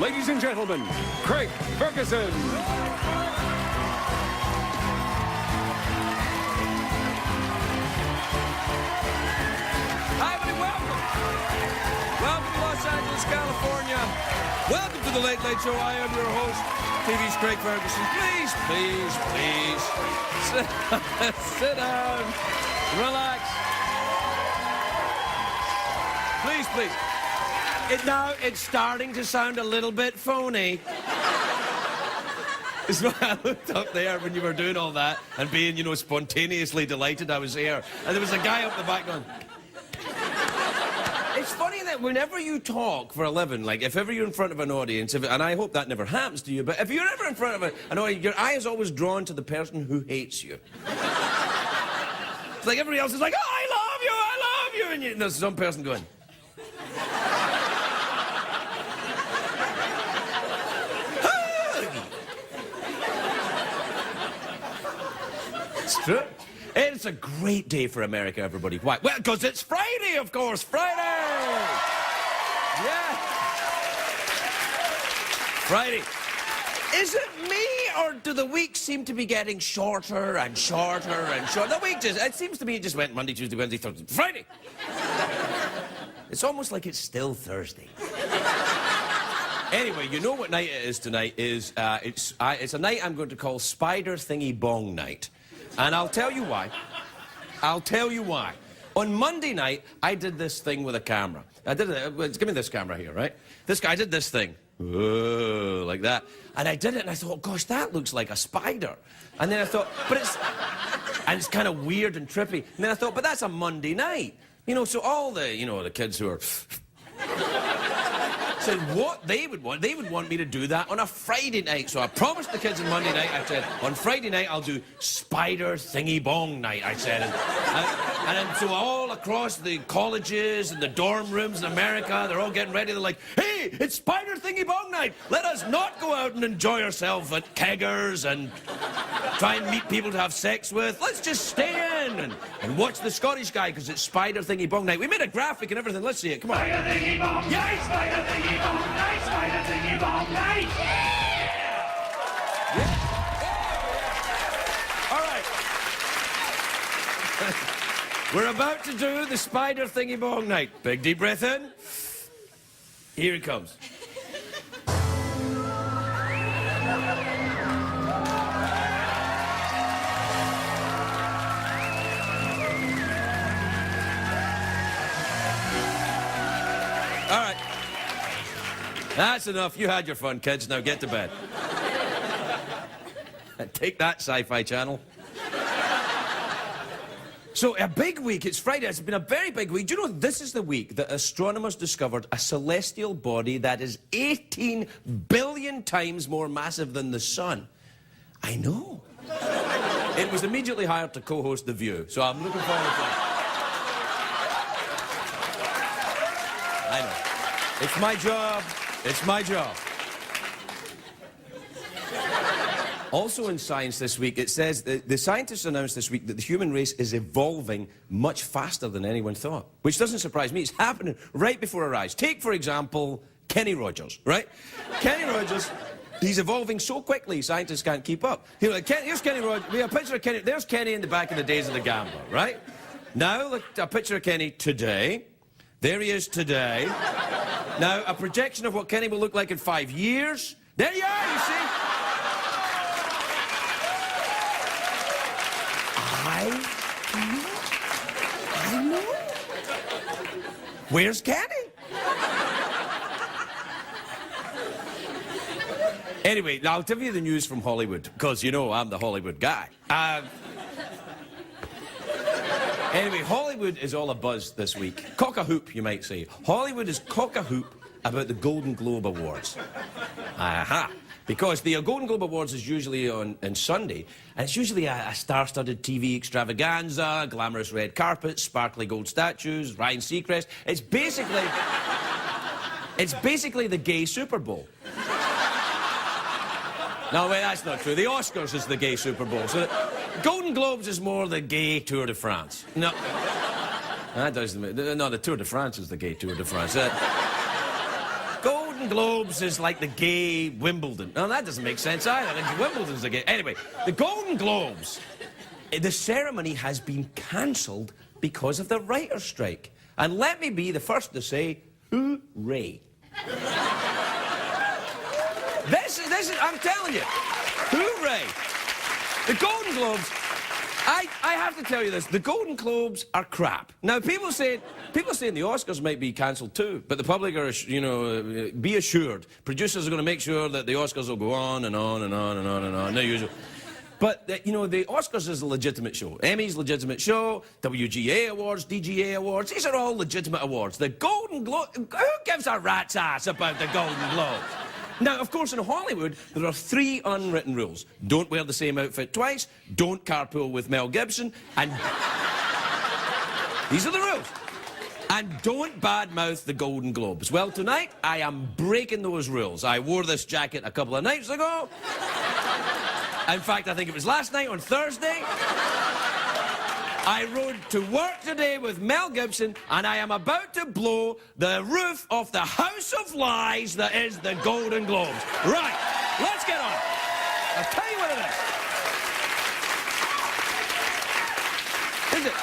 Ladies and gentlemen, Craig Ferguson. Hi, everybody, welcome. Welcome to Los Angeles, California. Welcome to the Late Late Show. I am your host, TV's Craig Ferguson. Please, please, please, sit down, relax. Please, please. It's starting to sound a little bit phony. It's why I looked up there when you were doing all that and being, you know, spontaneously delighted I was here. And there was a guy up the back going... It's funny that whenever you talk for a living, like if ever you're in front of an audience, and I hope that never happens to you, but if you're ever in front of an audience, your eye is always drawn to the person who hates you. It's like everybody else is like, oh, I love you, and there's some person going... It's true. It's a great day for America, everybody. Why? Well, because it's Friday, of course. Friday! Yeah. Friday. Is it me, or do the weeks seem to be getting shorter and shorter and shorter? The week just, it seems to me it just went Monday, Tuesday, Wednesday, Thursday, Friday. It's almost like it's still Thursday. Anyway, you know what night it is tonight is, it's a night I'm going to call Spider Thingy Bong Night. And I'll tell you why. I'll tell you why. On Monday night, I did this thing with a camera. I did it. Give me this camera here, right? I did this thing. Whoa, like that. And I did it, and I thought, gosh, that looks like a spider. And then I thought, and it's kind of weird and trippy. And then I thought, but that's a Monday night. You know, so all the, you know, the kids who are... said what they would want me to do that on a Friday night. So I promised the kids on Monday night, I said, on Friday night I'll do Spider Thingy Bong Night, I said. And then so all across the colleges and the dorm rooms in America, they're all getting ready. They're like, hey, it's Spider Thingy Bong Night. Let us not go out and enjoy ourselves at keggers and try and meet people to have sex with. Let's just stay in and watch the Scottish guy because it's Spider Thingy Bong Night. We made a graphic and everything. Let's see it. Come on. Spider Thingy Bong Night, Spider Thingy Bong Night, Spider Thingy Bong Night. Yeah. All right. We're about to do the Spider Thingy Bong Night. Big deep breath in. Here it comes. All right. That's enough. You had your fun, kids. Now get to bed. Take that, Sci-Fi Channel. So, a big week. It's Friday. It's been a very big week. Do you know this is the week that astronomers discovered a celestial body that is 18 billion times more massive than the sun? I know. It was immediately hired to co-host The View, so I'm looking forward to it. I know. It's my job. It's my job. Also in science this week, it says that the scientists announced this week that the human race is evolving much faster than anyone thought, which doesn't surprise me. It's happening right before our eyes. Take, for example, Kenny Rogers, right? Kenny Rogers, he's evolving so quickly, scientists can't keep up. Here's Kenny Rogers. We have a picture of Kenny. There's Kenny in the back in the days of the Gambler, right? Now, look, a picture of Kenny today. There he is today. Now, a projection of what Kenny will look like in 5 years. There you are, you see? I know. Where's Kenny? Anyway, now I'll give you the news from Hollywood, because, you know, I'm the Hollywood guy. Anyway, Hollywood is all abuzz this week. Cock-a-hoop, you might say. Hollywood is cock-a-hoop about the Golden Globe Awards. Aha. Because the Golden Globe Awards is usually on Sunday, and it's usually a star-studded TV extravaganza, glamorous red carpets, sparkly gold statues, Ryan Seacrest. It's basically the gay Super Bowl. No, wait, that's not true. The Oscars is the gay Super Bowl. So Golden Globes is more the gay Tour de France. No. That doesn't... No, the Tour de France is the gay Tour de France. Golden Globes is like the gay Wimbledon. No, that doesn't make sense either. The Wimbledon's the gay. Anyway, the Golden Globes, the ceremony has been cancelled because of the writer's strike. And let me be the first to say, hooray. This is, I'm telling you, hooray. The Golden Globes, I have to tell you this, the Golden Globes are crap. Now, people saying the Oscars might be cancelled too, but the public are, you know, be assured, producers are going to make sure that the Oscars will go on and on and on and on and on, the usual. But, you know, the Oscars is a legitimate show. Emmy's legitimate show, WGA Awards, DGA Awards, these are all legitimate awards. The Golden Globe, who gives a rat's ass about the Golden Globes? Now, of course, in Hollywood, there are 3 unwritten rules. Don't wear the same outfit twice, don't carpool with Mel Gibson, and... These are the rules. And don't badmouth the Golden Globes. Well, tonight, I am breaking those rules. I wore this jacket a couple of nights ago. In fact, I think it was last night on Thursday. I rode to work today with Mel Gibson, and I am about to blow the roof off the house of lies that is the Golden Globes. Right, let's get on. I'll tell you what it is. Is it?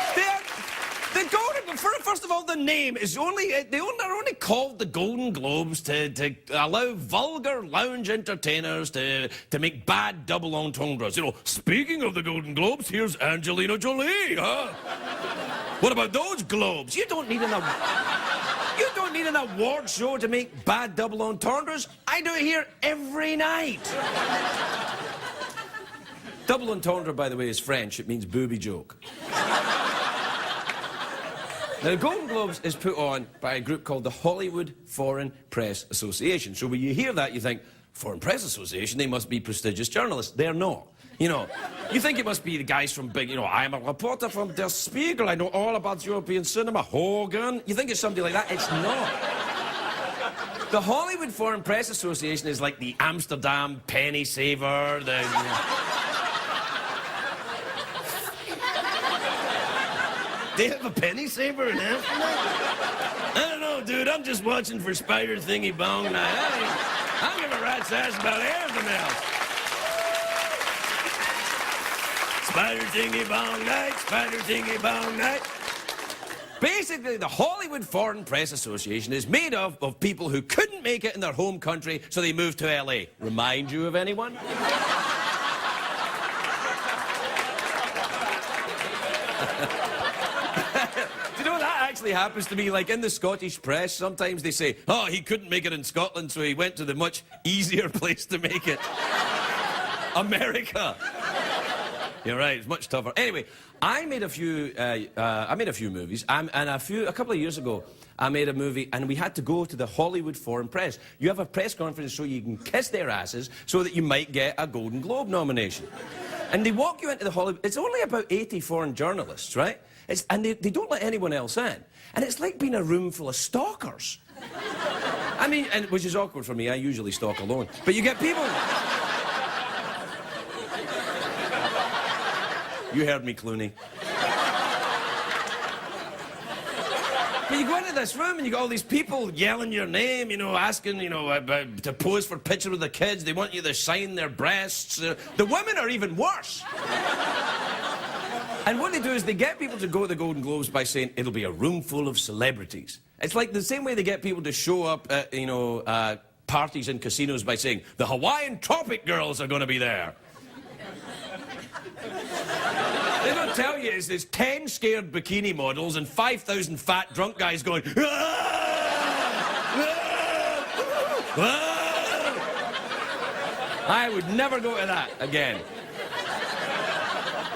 The Golden, first of all, the name is only, they're only called the Golden Globes to allow vulgar lounge entertainers to make bad double entendres. You know, speaking of the Golden Globes, here's Angelina Jolie, huh? What about those globes? You don't need an award show to make bad double entendres. I do it here every night. Double entendre, by the way, is French. It means booby joke. Now, the Golden Globes is put on by a group called the Hollywood Foreign Press Association. So when you hear that, you think, Foreign Press Association, they must be prestigious journalists. They're not. You know, you think it must be the guys from big, you know, I'm a reporter from Der Spiegel, I know all about European cinema, Hogan. You think it's somebody like that? It's not. The Hollywood Foreign Press Association is like the Amsterdam penny saver, the... They have a penny saver in Amsterdam? I don't know, dude. I'm just watching for Spider Thingy Bong Night. I don't give a rat's ass about anything else. Spider Thingy Bong Night, Spider Thingy Bong Night. Basically, the Hollywood Foreign Press Association is made of people who couldn't make it in their home country, so they moved to LA. Remind you of anyone? Actually happens to me, like in the Scottish press, sometimes they say, oh, he couldn't make it in Scotland, so he went to the much easier place to make it. America. You're right, it's much tougher. Anyway, I made a few movies, and a couple of years ago, I made a movie, and we had to go to the Hollywood Foreign Press. You have a press conference so you can kiss their asses so that you might get a Golden Globe nomination. And they walk you into the Hollywood... It's only about 80 foreign journalists, right? And they don't let anyone else in. And it's like being a room full of stalkers. I mean, and which is awkward for me. I usually stalk alone. But you get people... You heard me, Clooney. But you go into this room and you got all these people yelling your name, you know, asking, you know, to pose for a picture with the kids. They want you to sign their breasts. The women are even worse. And what they do is they get people to go to the Golden Globes by saying it'll be a room full of celebrities. It's like the same way they get people to show up at, you know, parties in casinos by saying the Hawaiian Tropic Girls are going to be there. They don't tell you is there's 10 scared bikini models and 5,000 fat drunk guys going, "Ah! Ah! Ah!" I would never go to that again.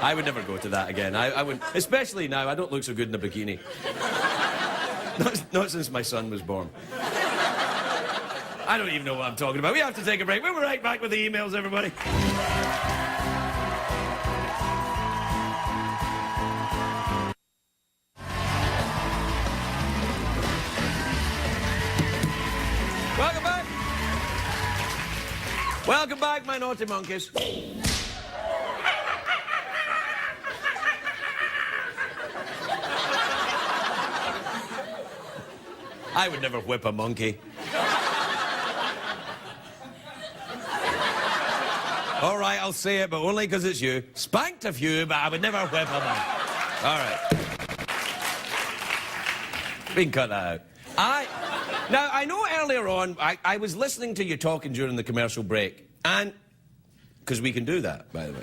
I would never go to that again. I would, especially now, I don't look so good in a bikini. Not since my son was born. I don't even know what I'm talking about. We have to take a break. We'll be right back with the emails, everybody. Welcome back. Welcome back, my naughty monkeys. I would never whip a monkey. All right, I'll say it, but only because it's you. Spanked a few, but I would never whip a man. All right. We can cut that out. Now, I know earlier on, I was listening to you talking during the commercial break, and... Because we can do that, by the way.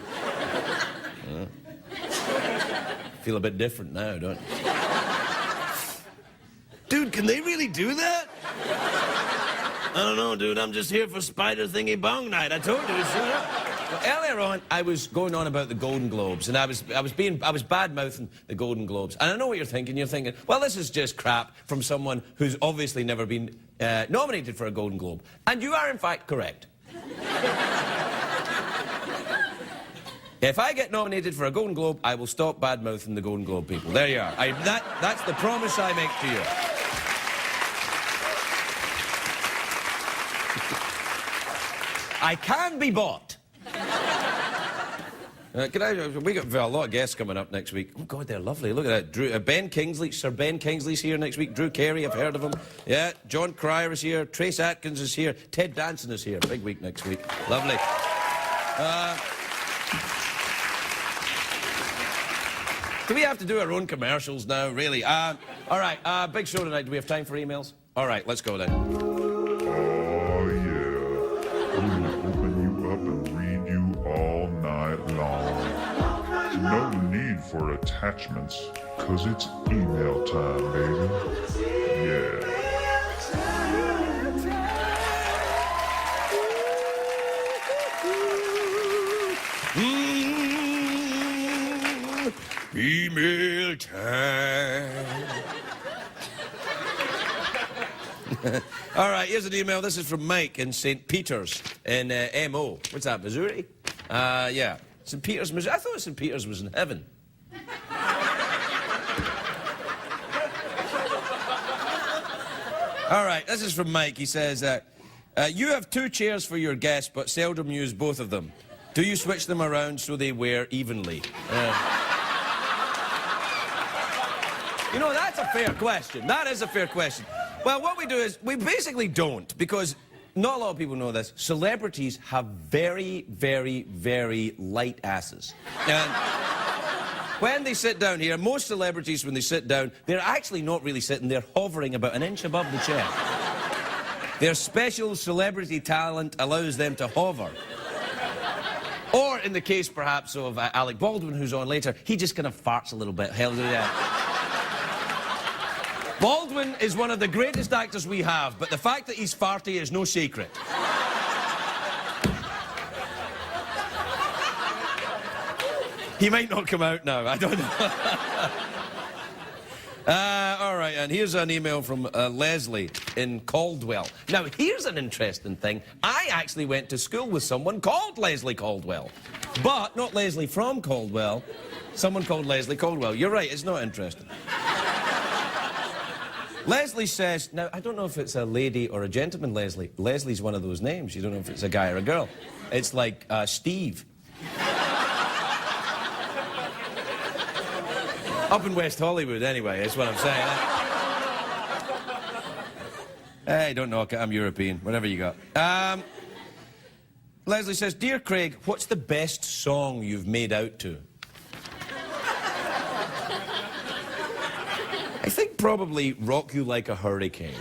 Feel a bit different now, don't you? Dude, can they really do that? I don't know, dude. I'm just here for Spider Thingy Bong Night. I told you. Well, earlier on, I was going on about the Golden Globes, and I was bad-mouthing the Golden Globes. And I know what you're thinking. You're thinking, well, this is just crap from someone who's obviously never been nominated for a Golden Globe. And you are, in fact, correct. If I get nominated for a Golden Globe, I will stop bad-mouthing the Golden Globe people. There you are. That's the promise I make to you. I can be bought. We got a lot of guests coming up next week. Oh, God, they're lovely. Look at that. Ben Kingsley, Sir Ben Kingsley's here next week. Drew Carey, I've heard of him. Yeah, John Cryer is here. Trace Atkins is here. Ted Danson is here. Big week next week. Lovely. Do we have to do our own commercials now, really? All right, big show tonight. Do we have time for emails? All right, let's go then. Oh, yeah. I'm gonna open you up and read you all night long. No need for attachments, cause it's email time, baby. Yeah. Email time. All right, here's an email. This is from Mike in St. Peter's in MO. What's that, Missouri? Yeah. St. Peter's, Missouri. I thought St. Peter's was in heaven. All right, this is from Mike. He says, you have 2 chairs for your guests, but seldom use both of them. Do you switch them around so they wear evenly? You know, that's a fair question. That is a fair question. Well, what we do is, we basically don't, because not a lot of people know this. Celebrities have very, very, very light asses. And when they sit down here, most celebrities, when they sit down, they're actually not really sitting, they're hovering about an inch above the chair. Their special celebrity talent allows them to hover. Or, in the case, perhaps, of Alec Baldwin, who's on later, he just kind of farts a little bit. Hell, yeah. Baldwin is one of the greatest actors we have, but the fact that he's farty is no secret. He might not come out now, I don't know. All right, and here's an email from Leslie in Caldwell. Now, here's an interesting thing. I actually went to school with someone called Leslie Caldwell. But not Leslie from Caldwell, someone called Leslie Caldwell. You're right, it's not interesting. Leslie says, now, I don't know if it's a lady or a gentleman, Leslie. Leslie's one of those names. You don't know if it's a guy or a girl. It's like Steve. Up in West Hollywood, anyway, is what I'm saying. Hey, don't knock it, I'm European. Whatever you got. Leslie says, Dear Craig, what's the best song you've made out to? I think probably Rock You Like a Hurricane.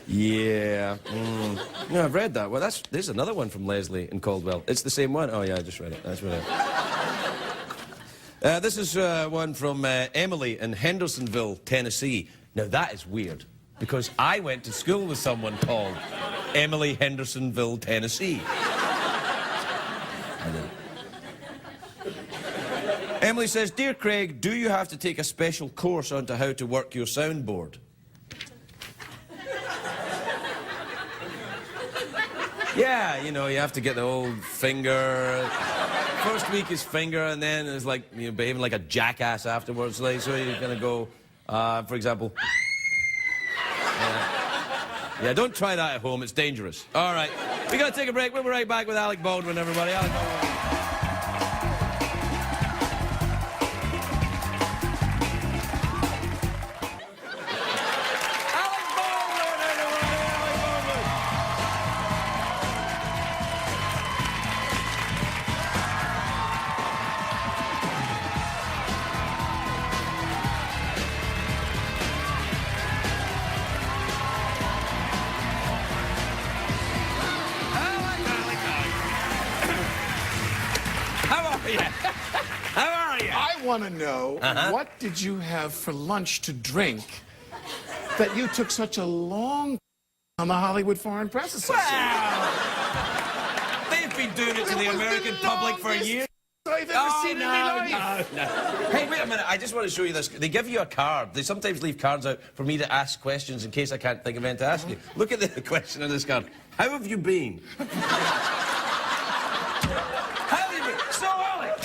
Yeah. No, I've read that. Well, there's another one from Leslie in Caldwell. It's the same one? Oh, yeah, I just read it. That's right. This is one from Emily in Hendersonville, Tennessee. Now, that is weird, because I went to school with someone called Emily Hendersonville, Tennessee. Emily says, Dear Craig, do you have to take a special course onto how to work your soundboard? Yeah, you know, you have to get the old finger. First week is finger, and then it's like, you know, behaving like a jackass afterwards. Like, so you're gonna go, for example. Yeah, don't try that at home, it's dangerous. All right, we gotta take a break. We'll be right back with Alec Baldwin, everybody. Alec Baldwin. Yeah. How are you? I want to know, what did you have for lunch to drink that you took such a long on the Hollywood Foreign Press Association? Well, they've been doing it to the American public for years. I've ever seen in my life. No. Hey, wait a minute. I just want to show you this. They give you a card. They sometimes leave cards out for me to ask questions in case I can't think of anything to ask you. Look at the question on this card. How have you been? How have you been? So, Alec,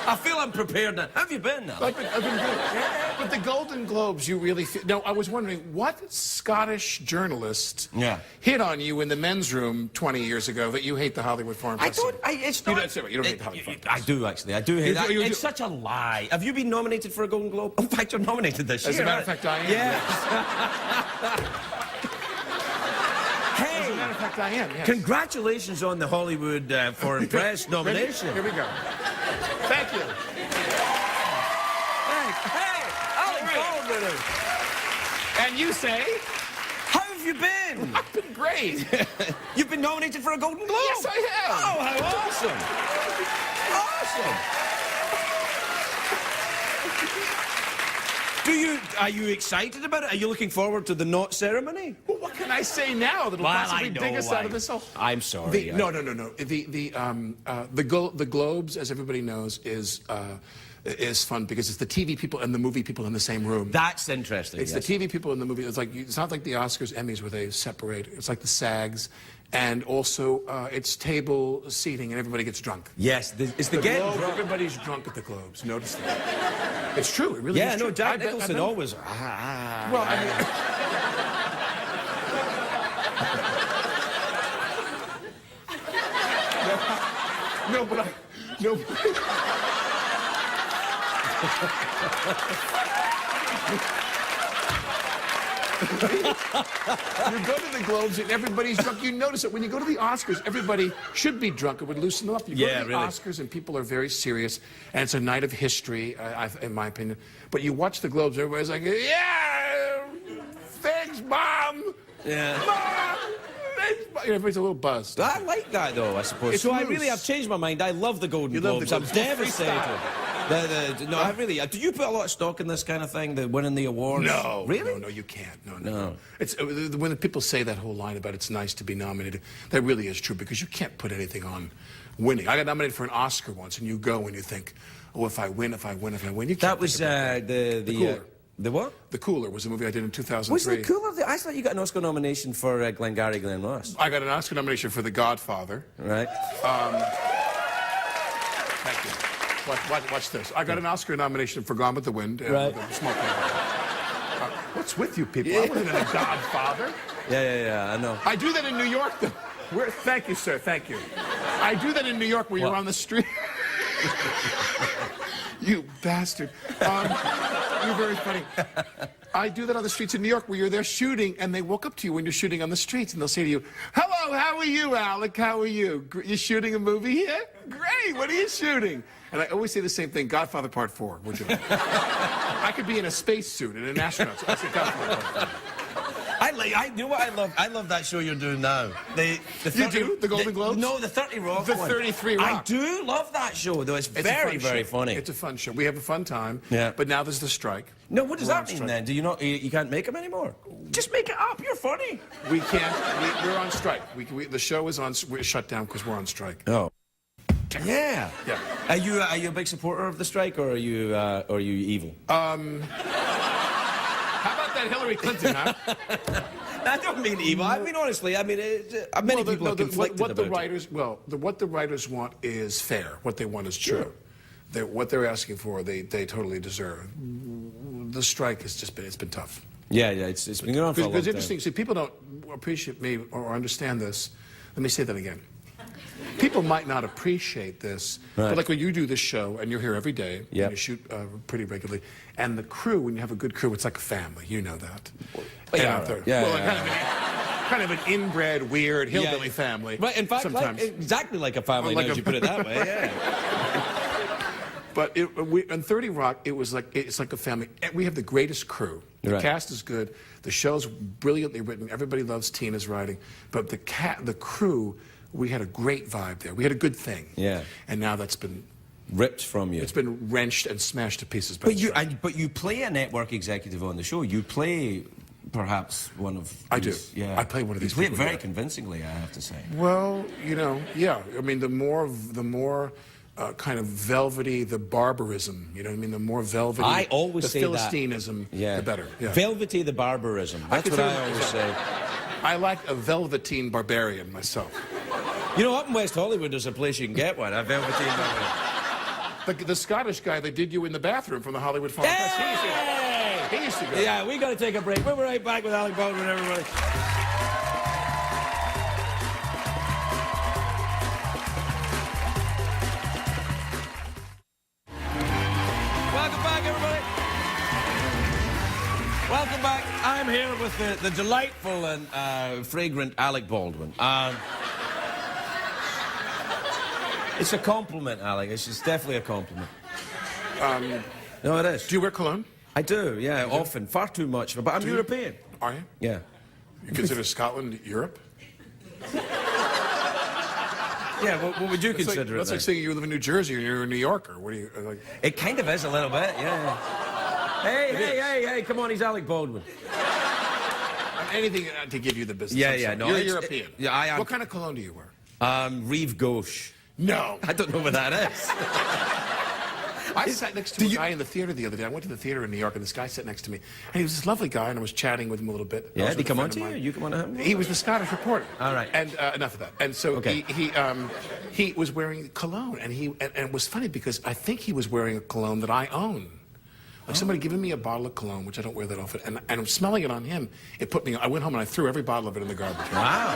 I feel I'm prepared now. How have you been now? I've been good. But the Golden Globes, you really feel... No, I was wondering, what Scottish journalist hit on you in the men's room 20 years ago that you hate the Hollywood Foreign Press? It's not... You don't hate the Hollywood Foreign Press. I do, actually. I do hate that. It's such a lie. Have you been nominated for a Golden Globe? In fact, you're nominated this year. As a matter of fact, I am. Yeah. As a matter of fact, I am, yes. Congratulations on the Hollywood Foreign Press nomination. Here we go. Thank you. Hey, Alec Baldwin. And you say? How have you been? I've been great. You've been nominated for a Golden Globe? Yes, I have. Oh, how awesome. Are you excited about it? Are you looking forward to the knot ceremony? Well, what can I say now that'll possibly dig us out of this hole? I'm sorry. No. The Globes, as everybody knows, is fun because it's the TV people and the movie people in the same room. That's interesting. It's the TV people in the movie. It's not like the Oscars, Emmys, where they separate. It's like the SAGs. And also, it's table seating, and everybody gets drunk. Yes, it's the game. Everybody's drunk at the Globes. Notice that. It's true. It really is true. No, Jack Nicholson always... Well, I mean... No, but I... No. You go to the Globes and everybody's drunk. You notice it when you go to the Oscars. Everybody should be drunk. It would loosen them up. You go to the Oscars and people are very serious, and it's a night of history, in my opinion. But you watch the Globes, everybody's like, "Yeah, thanks, Mom. Yeah, Mom." Everybody's a little buzzed. I like that, though, I suppose. It's so loose. I really have changed my mind. I love the Golden Globes. I'm devastated. No, I really... Do you put a lot of stock in this kind of thing, the winning the awards? No. Really? No, you can't. No. It's, when people say that whole line about it's nice to be nominated, that really is true because you can't put anything on winning. I got nominated for an Oscar once, and you go and you think, oh, if I win. You can't. That was The Cooler. The what? The Cooler was a movie I did in 2003. Was The Cooler? I thought you got an Oscar nomination for Glengarry Glen Ross. I got an Oscar nomination for The Godfather. Right. Thank you. Watch this. I got an Oscar nomination for Gone with the Wind. Right. What's with you people? I wasn't in The Godfather. Yeah, I know. I do that in New York, though. Thank you, sir. Thank you. I do that in New York where you're on the street. You bastard. You're very funny. I do that on the streets in New York where you're there shooting, and they walk up to you when you're shooting on the streets, and they'll say to you, "Hello, how are you, Alec? How are you? You shooting a movie here? Great, what are you shooting?" And I always say the same thing, Godfather Part 4. Would you? I could be in a spacesuit in an astronaut, so I say Godfather Part 4. You know what I love? I love that show you're doing now. The 30, you do? The Golden Globes? No, the 30 Rock The one. 33 Rock. I do love that show, though. It's very, very funny. It's a fun show. We have a fun time. Yeah. But now there's the strike. No, what does We're that on mean, strike. then? Do you not? You can't make them anymore? Just make it up. You're funny. We can't. We're on strike. The show is we're shut down because we're on strike. Oh. Yeah. Yeah. Are you a big supporter of the strike, or are you evil? How about that Hillary Clinton, huh? I don't mean evil. I mean, honestly, many people are conflicted what the about writers, it. what the writers want is fair. What they want is true. What they're asking for, they totally deserve. The strike has just been, it's been tough. Yeah, it's been going on for a long time. It's interesting. See, people don't appreciate me or understand this. Let me say that again. People might not appreciate this, but like when you do this show and you're here every day, and you shoot pretty regularly, and the crew, when you have a good crew, it's like a family. You know that. Kind of an inbred, weird hillbilly family. Right. In fact, exactly like a family. Now, if you put it that way. Yeah. But on 30 Rock, it's like a family. We have the greatest crew. The cast is good. The show's brilliantly written. Everybody loves Tina's writing. But the crew, we had a great vibe there. We had a good thing. Yeah. And now that's been Ripped from you. it's been wrenched and smashed to pieces. By But the you, strike. but you play a network executive on the show. You play perhaps one of these, I do. Yeah. I play one of these You play it people, very yeah. convincingly, I have to say. Well, you know, yeah. I mean, the more kind of velvety the barbarism, you know what I mean? The more velvety I always the say Philistinism, the better. Yeah. Velvety the barbarism. That's what consider I always myself- say. I like a velveteen barbarian myself. You know, up in West Hollywood, there's a place you can get one, a velveteen barbarism. The Scottish guy that did you in the bathroom from the Hollywood Foreign Press, he used to go. Yeah, we got to take a break. We'll be right back with Alec Baldwin, everybody. Welcome back, everybody. Welcome back. I'm here with the delightful and fragrant Alec Baldwin. It's a compliment, Alec. It's definitely a compliment. No, it is. Do you wear cologne? I do, yeah, often. Far too much. But I'm European. Are you? Yeah. You consider Scotland Europe? Yeah, what would you consider That's it like saying you live in New Jersey or you're in New York, or what do you like? It kind of is a little bit, yeah. Hey, come on, he's Alec Baldwin. Anything to give you the business. Yeah, I'm yeah, sorry. no, You're it's- European. yeah, I am. What kind of cologne do you wear? Rive Gauche. No. I don't know what that is. I sat next to a guy in the theater the other day. I went to the theater in New York, and this guy sat next to me. And he was this lovely guy, and I was chatting with him a little bit. Yeah, Also did he with a come on friend to of you? mine. You come on to him? He was the Scottish reporter. All right. And enough of that. And so Okay. he was wearing cologne, and it was funny because I think he was wearing a cologne that I own. Like somebody giving me a bottle of cologne, which I don't wear that often, and I'm smelling it on him. It put me. I went home and I threw every bottle of it in the garbage. Wow.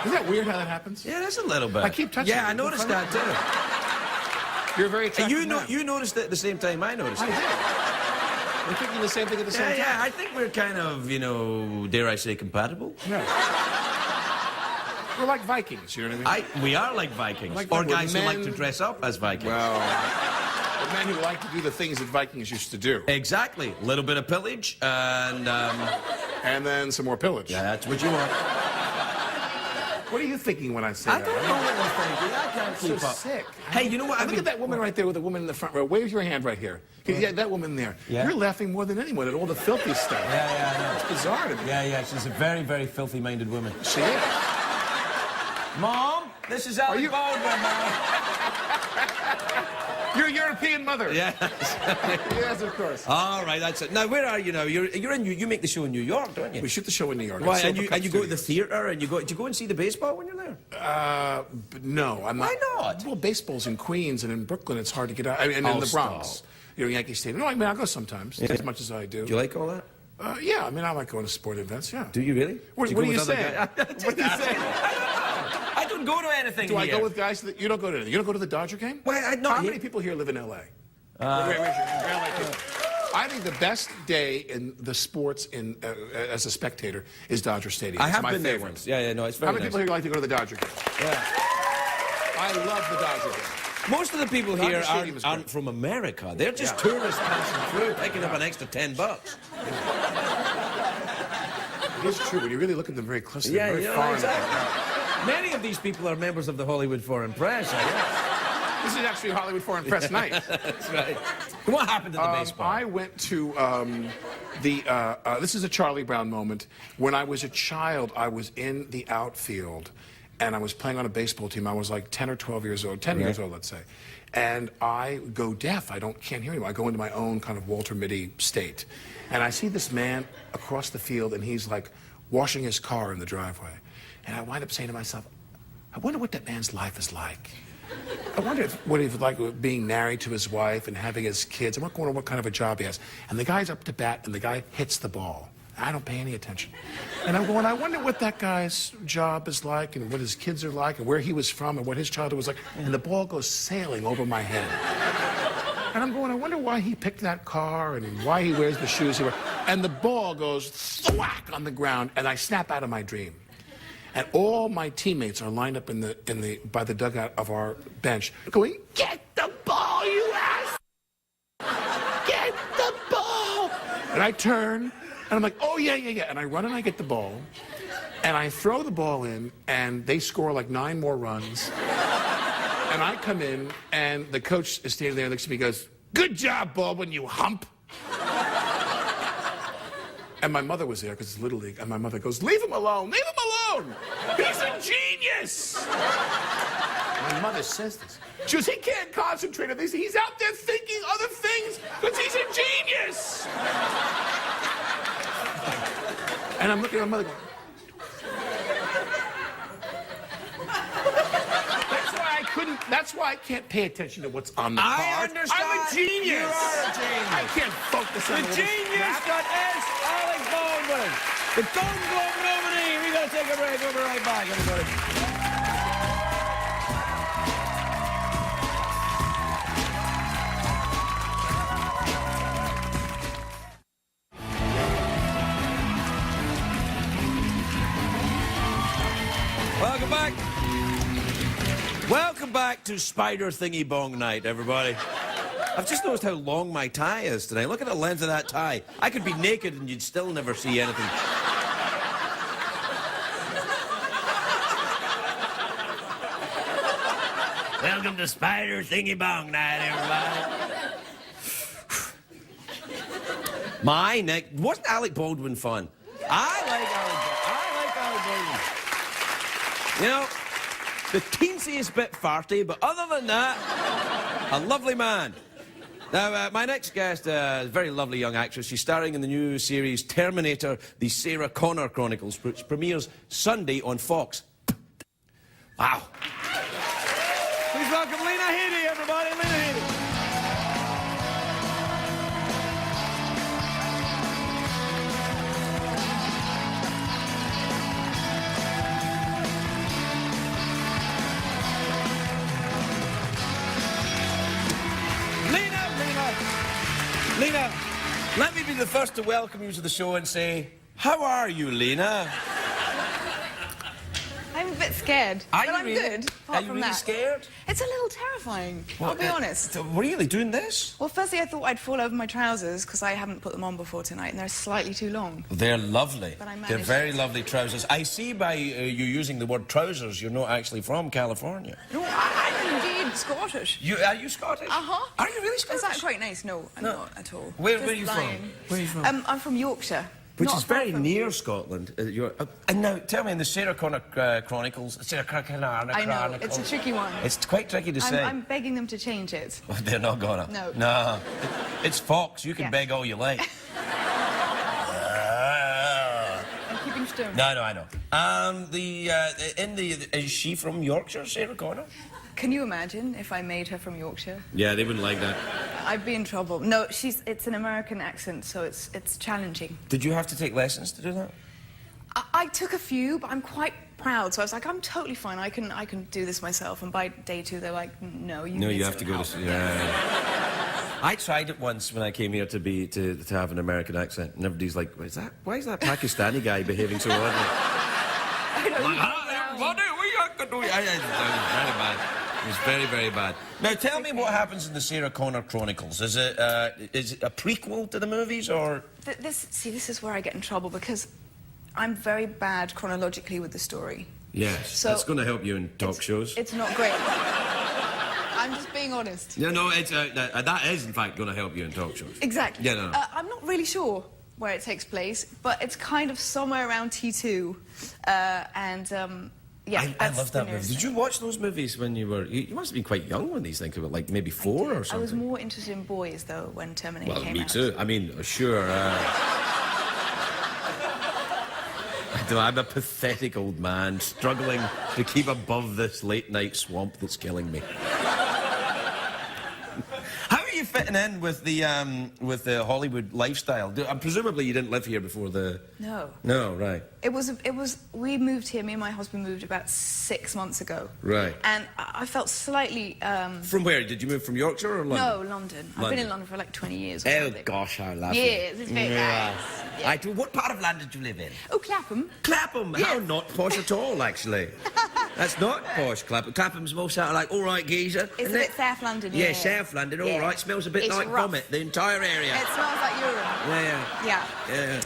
Isn't that weird how that happens? Yeah, that's a little bit. I keep touching Yeah, it. I noticed that too. You're very attractive. And you noticed it at the same time I noticed I it. did. We're thinking the same thing at the same time. Yeah, I think we're kind of, dare I say, compatible. Yeah. We're like Vikings, you know what I mean? We are like Vikings. Like or that, we're guys who like men- to dress up as Vikings. Well, the men who like to do the things that Vikings used to do. Exactly. A little bit of pillage and... And then some more pillage. yeah, that's what you want. What are you thinking when I say I that? don't know what you're thinking. I can't I'm so keep up. sick. Hey, you know what? Look at that woman right there with the woman in the front row. Wave your hand right here. Yeah, that woman there. Yeah. You're laughing more than anyone at all the filthy stuff. Yeah, I know. It's bizarre to me. Yeah, she's a very, very filthy-minded woman. She is. Mom, this is Alec you- Baldwin, Mom. You're a European mother. Yes. Yes, of course. All right, that's it. Now, where are you now? You make the show in New York, don't you? We shoot the show in New York. Why? At And you Silvercup go to the Studios. theater and do you go and see the baseball when you're there? No, I'm not. Why not? Well, baseball's in Queens and in Brooklyn. It's hard to get out. I mean, and Oh, in the Bronx. stop. Yankee Stadium. No, I mean, I'll go sometimes, as much as I do. Do you like all that? Yeah, I mean, I like going to sporting events, yeah. Do you really? What Do are go you with other saying? guys? What are you saying? I don't go to anything Do I here. go with guys that you don't go to anything? You don't go to the Dodger game? Well, not How here. many people here live in L.A.? I think the best day in the sports as a spectator is Dodger Stadium. I It's have my been there favorite. once. Yeah, no, it's very How many nice. people here like to go to the Dodger game? Yeah. I love the Dodger game. Most of the people Dodger here Stadium is aren't great. from America. They're just Yeah. tourists passing through, picking up an extra $10. It is true. When you really look at them very closely, Yeah, they're very you know, foreign. exactly. Many of these people are members of the Hollywood Foreign Press, I guess. This is actually Hollywood Foreign Press night. That's right. What happened at the baseball? I went to this is a Charlie Brown moment. When I was a child, I was in the outfield, and I was playing on a baseball team. I was like 10 or 12 years old, 10 years old, let's say. And I go deaf. I can't hear anymore. I go into my own kind of Walter Mitty state. And I see this man across the field, and he's like washing his car in the driveway. And I wind up saying to myself, I wonder what that man's life is like. I wonder what he's like being married to his wife and having his kids. I'm wondering what kind of a job he has. And the guy's up to bat, and the guy hits the ball. I don't pay any attention. And I'm going, I wonder what that guy's job is like and what his kids are like and where he was from and what his childhood was like. And the ball goes sailing over my head. And I'm going, I wonder why he picked that car and why he wears the shoes he wears. And the ball goes thwack on the ground, and I snap out of my dream. And all my teammates are lined up by the dugout of our bench, going, "Get the ball, you ass! Get the ball!" And I turn, and I'm like, "Oh yeah." And I run and I get the ball, And I throw the ball in, and they score like 9 more runs. And I come in, and the coach is standing there and looks at me and goes, "Good job, Baldwin, you hump." And my mother was there, because it's Little League, and my mother goes, "Leave him alone, leave him alone! He's a genius!" My mother says this. She goes, "He can't concentrate on this. He's out there thinking other things, because he's a genius!" And I'm looking at my mother going, that's why I can't pay attention to what's on the card. I understand. I'm a genius. You are a genius. I can't focus on The genius that is Alec Baldwin, the Golden Globe nominee. We got to take a break. We'll be right back, everybody. Welcome back. Welcome back to Spider Thingy Bong Night, everybody. I've just noticed how long my tie is today. Look at the length of that tie. I could be naked and you'd still never see anything. Welcome to Spider Thingy Bong Night, everybody. My neck. Wasn't Alec Baldwin fun? I like Alec Baldwin. You know, the teensiest bit farty, but other than that, a lovely man. Now, my next guest is a very lovely young actress. She's starring in the new series Terminator, the Sarah Connor Chronicles, which premieres Sunday on Fox. Wow. Please welcome Lena Headey, everybody. Lena Headey. Lena, let me be the first to welcome you to the show and say, how are you, Lena? I'm a bit scared, Are but you I'm really? good, Are apart you from really that. scared? It's a little terrifying, I'll be honest. Really, doing this? Well, firstly, I thought I'd fall over my trousers, because I haven't put them on before tonight, and they're slightly too long. They're lovely. But I managed They're very it. lovely trousers. I see by you using the word trousers, you're not actually from California. No, I'm indeed Scottish. Are you Scottish? Uh-huh. Are you really Scottish? Is that quite nice? No, I'm not at all. Where Just are you lying. from? Where are you from? I'm from Yorkshire. Which Not is far very from- near Scotland. And now, tell me, in the Sarah Connor Chronicles... I know, it's a tricky one. It's quite tricky to say. I'm begging them to change it. They're not gonna. No. No. It's Fox. You can Yeah. beg all you like. I'm keeping stone. No, I know. Is she from Yorkshire, Sarah Connor? Can you imagine if I made her from Yorkshire? Yeah, they wouldn't like that. I'd be in trouble. No, it's an American accent, so it's challenging. Did you have to take lessons to do that? I took a few, but I'm quite proud, so I was like, I'm totally fine. I can do this myself. And by day 2, they're like, no, you need have to some go help. to... Yeah. I tried it once when I came here to have an American accent, and everybody's like, why is that Pakistani guy behaving so oddly? I know, Like, very bad. It was very, very bad. Now, tell me what happens in the Sarah Connor Chronicles. Is it a prequel to the movies, or...? this is where I get in trouble, because I'm very bad chronologically with the story. Yes, So that's going to help you in talk shows. It's not great. I'm just being honest. No, it's, that is, in fact, going to help you in talk shows. Exactly. Yeah, no. I'm not really sure where it takes place, but it's kind of somewhere around T2. Yeah, I that's love the that movie. nearest. Did you watch those movies when you were... You must have been quite young when these things came out, like maybe 4 or something. I was more interested in boys, though, when Terminator Well, came me out. too. I mean, sure. I'm a pathetic old man struggling to keep above this late-night swamp that's killing me. How are you fitting in with the Hollywood lifestyle? Presumably you didn't live here before the... No. No, right. We moved here, me and my husband moved about 6 months ago. Right. And I felt slightly... From where? Did you move from Yorkshire or London? No, London. I've been in London for like 20 years. Or Oh, something. gosh, how lovely. Yes, it's very nice. Yeah. What part of London did you live in? Oh, Clapham. Clapham. Yes. How not posh at all, actually. That's not posh, Clapham. Clapham's more sort of like, all right, geezer. It's isn't a bit it? South London, Yeah, yeah. South London, all Yeah. right. Smells a bit It's like rough. vomit, the entire area. It smells like urine. Yeah.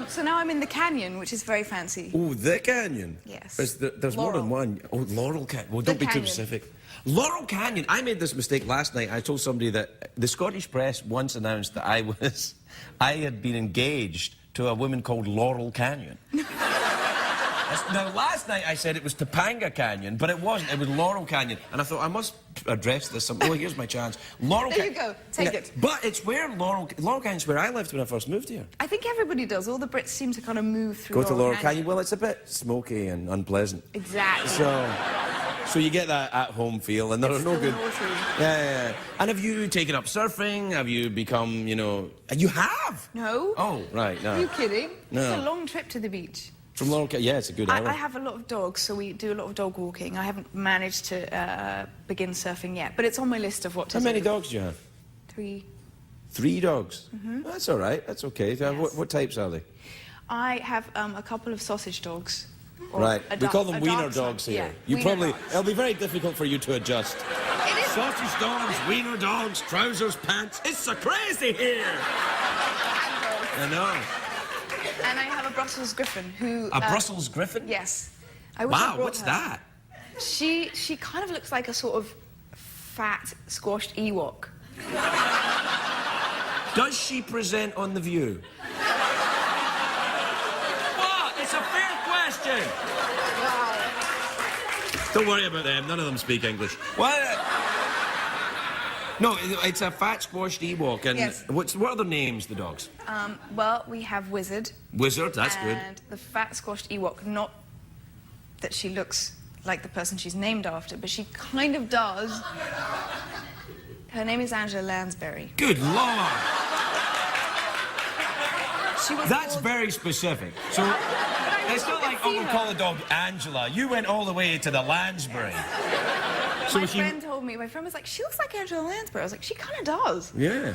So now I'm in the canyon, which is very fancy. Oh, the canyon? Yes. There's more than Laurel. one. Oh, Laurel Canyon. Well, don't be too canyon. specific. Laurel Canyon. I made this mistake last night. I told somebody that the Scottish press once announced that I had been engaged to a woman called Laurel Canyon. Now, last night I said it was Topanga Canyon, but it wasn't. It was Laurel Canyon. And I thought, I must address this. Oh, here's my chance. Laurel There you go. Take it. But it's where Laurel Canyon's where I lived when I first moved here. I think everybody does. All the Brits seem to kind of move through Go to Laurel Canyon. Canyon. Well, it's a bit smoky and unpleasant. Exactly. So you get that at-home feel, and there are no still good... watery. Yeah. And have you taken up surfing? Have you become, you know... You have? No. Oh, right, no. Are you kidding? No. It's a long trip to the beach. From Laurel Canyon? Yeah, it's a good hour. I have a lot of dogs, so we do a lot of dog walking. I haven't managed to begin surfing yet, but it's on my list of what to How do. many dogs do you have? 3. 3 dogs? That's all right. That's okay. Yes. What types are they? I have a couple of sausage dogs. Or Right. a We call them a wiener dark dogs side. here. Yeah, You wiener probably... dogs. It'll be very difficult for you to adjust. It is. Sausage dogs, wiener dogs, trousers, pants. It's so crazy here. I know. And I have a Brussels Griffon who... A Brussels Griffon? Yes. I wish I Wow, brought what's her. that? She kind of looks like a sort of fat, squashed Ewok. Does she present on The View? What? It's a fair question. Wow. Don't worry about them. None of them speak English. What? No, it's a fat squashed Ewok. And Yes. what are their names, the dogs? Well, we have Wizard. Wizard, that's good. And the fat, squashed Ewok, not that she looks like the person she's named after, but she kind of does. Her name is Angela Lansbury. Good Lord. She was That's called- very specific. So But I it's not could like, see oh, we'll her. call the dog Angela. You went all the way to the Lansbury. So My she... friend told me, my friend was like, she looks like Angela Lansbury. I was like, she kind of does. Yeah.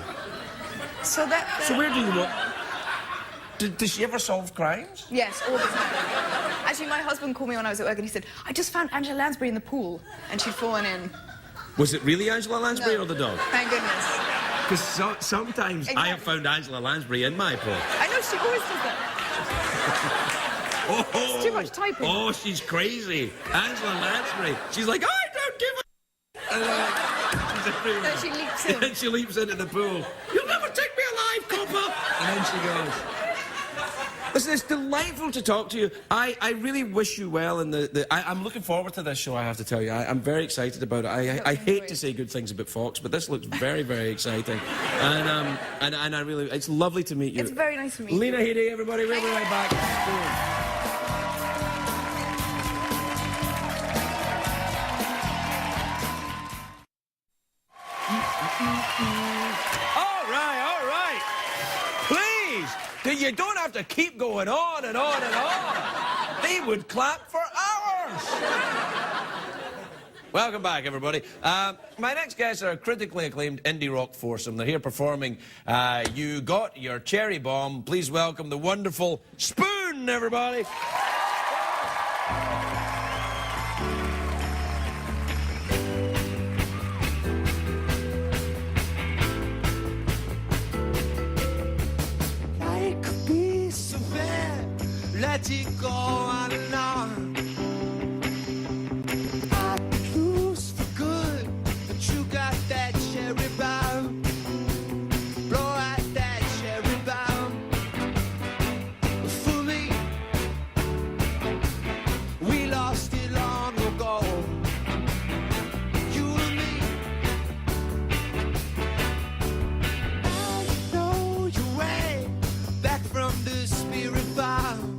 So that... So where do you look? Does she ever solve crimes? Yes, all the time. Actually, my husband called me when I was at work and he said, I just found Angela Lansbury in the pool. And she'd fallen in. Was it really Angela Lansbury No. or the dog? Thank goodness. Because sometimes I have found Angela Lansbury in my pool. I know, she always does that. Oh, It's too much typing. Oh, she's crazy. Angela Lansbury. She's like, I don't give a... And she's everywhere. No, she leaps in. And she leaps into the pool. You'll never take me alive, copper. And then she goes. Listen, it's delightful to talk to you. I really wish you well, and I'm looking forward to this show, I have to tell you. I'm very excited about it. I hate to say good things about Fox, but this looks very, very exciting. And I really... It's lovely to meet you. It's very nice to meet you. Lena Headey, everybody. We'll be right back. All right. Please, you don't have to keep going on and on and on. They would clap for hours. Welcome back, everybody. My next guests are a critically acclaimed indie rock foursome. They're here performing You Got Your Cherry Bomb. Please welcome the wonderful Spoon, everybody. Life could be so bad, let it go on and on. I could lose for good, but you got that cherry bomb. Blow out that cherry bomb. For me, we lost it long ago. You and me. Now you know your way back from the spirit bomb.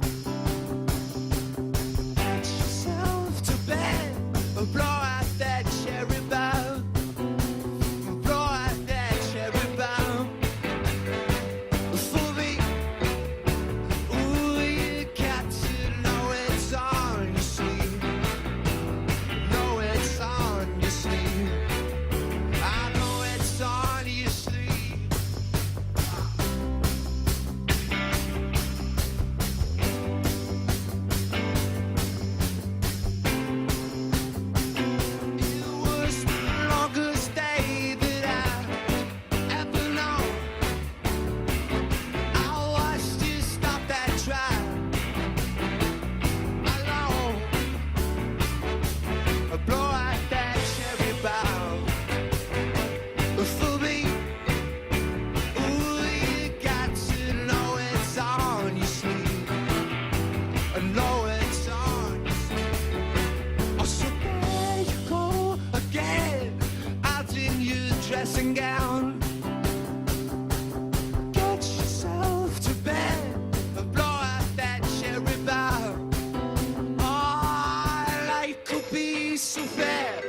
dressing gown. Get yourself to bed and blow out that cherry bough. Oh, life could be so fair.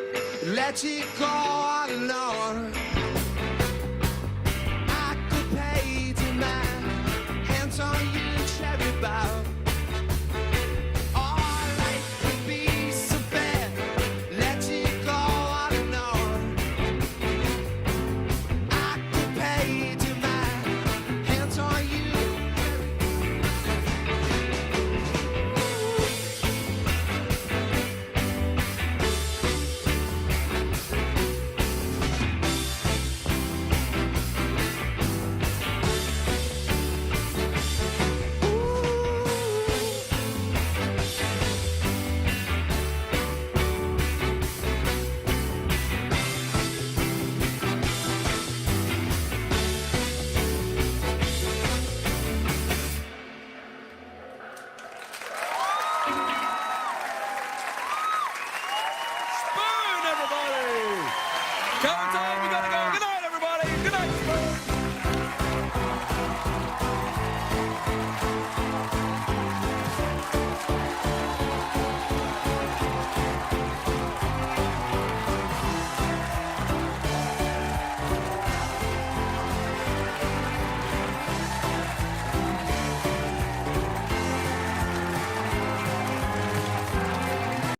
Let it go on and on.